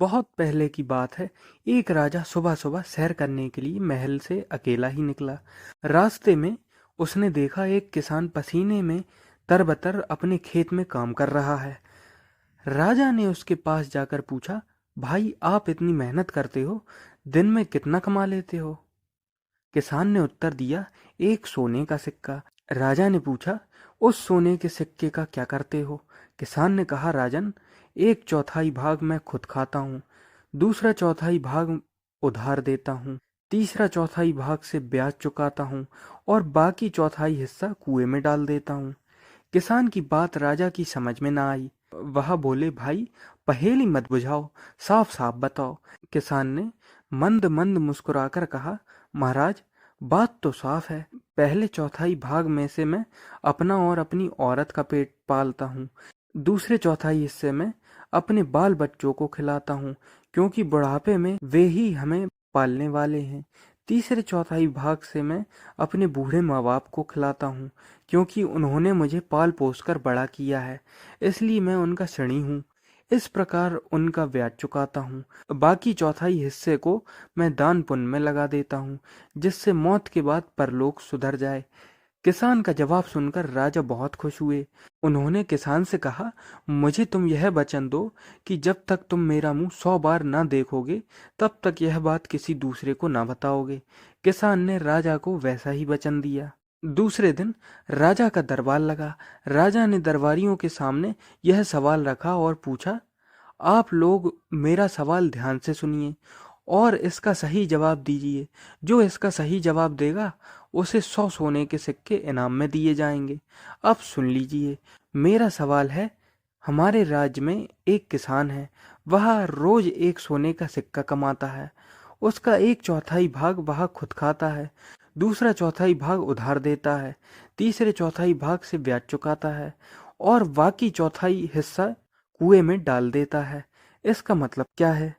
बहुत पहले की बात है। एक राजा सुबह सुबह सैर करने के लिए महल से अकेला ही निकला। रास्ते में उसने देखा एक किसान पसीने में तरबतर अपने खेत में काम कर रहा है। राजा ने उसके पास जाकर पूछा, भाई आप इतनी मेहनत करते हो, दिन में कितना कमा लेते हो? किसान ने उत्तर दिया, एक सोने का सिक्का। राजा ने पूछा, उस सोने के सिक्के का क्या करते हो? किसान ने कहा, राजन, एक चौथाई भाग मैं खुद खाता हूँ, दूसरा चौथाई भाग उधार देता हूँ, तीसरा चौथाई भाग से ब्याज चुकाता हूँ और बाकी चौथाई हिस्सा कुएं में डाल देता हूँ। किसान की बात राजा की समझ में ना आई। वह बोले, भाई पहेली मत बुझाओ, साफ साफ बताओ। किसान ने मंद मंद मुस्कुराकर कहा, महाराज बात तो साफ है। पहले चौथाई भाग में से मैं अपना और अपनी औरत का पेट पालता हूँ, दूसरे चौथाई हिस्से में अपने बाल बच्चों को खिलाता हूँ, क्योंकि बुढ़ापे में वे ही हमें पालने वाले हैं। तीसरे चौथाई भाग से मैं अपने बूढ़े माँ बाप को खिलाता हूँ, क्योंकि उन्होंने मुझे पाल पोस कर बड़ा किया है, इसलिए मैं उनका ऋणी हूँ। इस प्रकार उनका ब्याज चुकाता हूँ। बाकी चौथाई हिस्से को मैं दान पुण्य में लगा देता हूँ, जिससे मौत के बाद परलोक सुधर जाए। किसान का जवाब सुनकर राजा बहुत खुश हुए। उन्होंने किसान से कहा, मुझे तुम यह वचन दो कि जब तक तुम मेरा मुंह 100 बार ना देखोगे, तब तक यह बात किसी दूसरे को ना बताओगे। किसान ने राजा को वैसा ही वचन दिया। दूसरे दिन राजा का दरबार लगा। राजा ने दरबारियों के सामने यह सवाल रखा और पूछा, आप लोग मेरा सवाल ध्यान से सुनिए और इसका सही जवाब दीजिए। जो इसका सही जवाब देगा उसे 100 सोने के सिक्के इनाम में दिए जाएंगे। अब सुन लीजिए, मेरा सवाल है। हमारे राज्य में एक किसान है, वह रोज एक सोने का सिक्का कमाता है। उसका एक चौथाई भाग वह खुद खाता है, दूसरा चौथाई भाग उधार देता है, तीसरे चौथाई भाग से ब्याज चुकाता है और बाकी चौथाई हिस्सा कुएं में डाल देता है। इसका मतलब क्या है?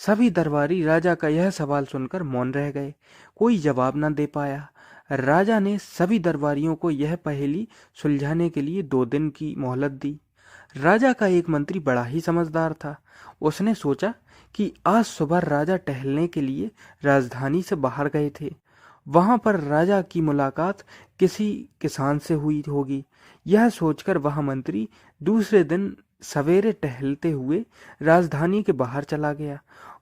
सभी दरबारी राजा का यह सवाल सुनकर मौन रह गए। कोई जवाब न दे पाया। राजा ने सभी दरबारियों को यह पहेली सुलझाने के लिए 2 दिन की मोहलत दी। राजा का एक मंत्री बड़ा ही समझदार था। उसने सोचा कि आज सुबह राजा टहलने के लिए राजधानी से बाहर गए थे। वहां पर राजा की मुलाकात किसी किसान से हुई होगी। यह सोचकर वह मंत्री दूसरे दिन सवेरे टहलते हुए राजधानी के बाहर चला गया।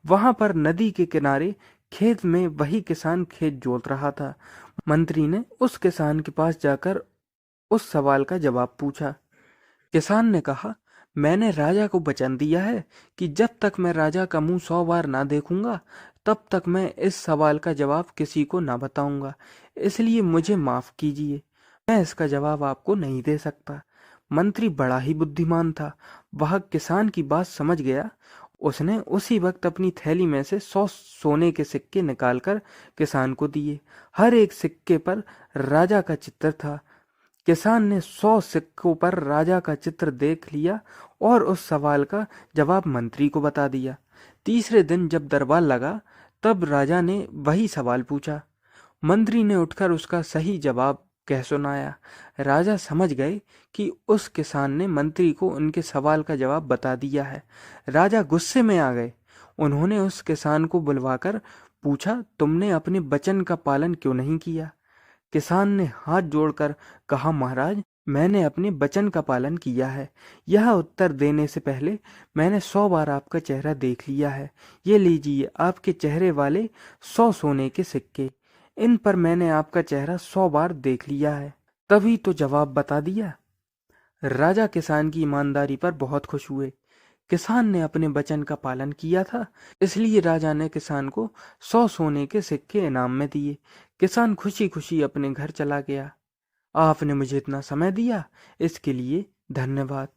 वहां पर नदी के किनारे खेत में वही किसान खेत जोत रहा था। मंत्री ने उस किसान के पास जाकर उस सवाल का जवाब पूछा। किसान ने कहा, मैंने राजा को वचन दिया है कि जब तक मैं राजा का मुंह 100 बार ना देखूंगा, तब तक मैं इस सवाल का जवाब किसी को ना बताऊंगा, इसलिए मुझे माफ कीजिए, मैं इसका जवाब आपको नहीं दे सकता। मंत्री बड़ा ही बुद्धिमान था। वह किसान की बात समझ गया। उसने उसी वक्त अपनी थैली में से 100 सोने के सिक्के निकालकर किसान को दिए। हर एक सिक्के पर राजा का चित्र था। किसान ने 100 सिक्कों पर राजा का चित्र देख लिया और उस सवाल का जवाब मंत्री को बता दिया। तीसरे दिन जब दरबार लगा, तब राजा ने वही सवाल पूछा। मंत्री ने उठकर उसका सही जवाब कह सुनाया। राजा समझ गए कि उस किसान ने मंत्री को उनके सवाल का जवाब बता दिया है। राजा गुस्से में आ गए। उन्होंने उस किसान को बुलवाकर पूछा, तुमने अपने वचन का पालन क्यों नहीं किया? किसान ने हाथ जोड़कर कहा, महाराज, मैंने अपने वचन का पालन किया है। यह उत्तर देने से पहले मैंने 100 बार आपका चेहरा देख लिया है। ये लीजिए आपके चेहरे वाले 100 सोने के सिक्के। इन पर मैंने आपका चेहरा 100 बार देख लिया है, तभी तो जवाब बता दिया। राजा किसान की ईमानदारी पर बहुत खुश हुए। किसान ने अपने वचन का पालन किया था, इसलिए राजा ने किसान को 100 सोने के सिक्के इनाम में दिए। किसान खुशी खुशी अपने घर चला गया। आपने मुझे इतना समय दिया, इसके लिए धन्यवाद।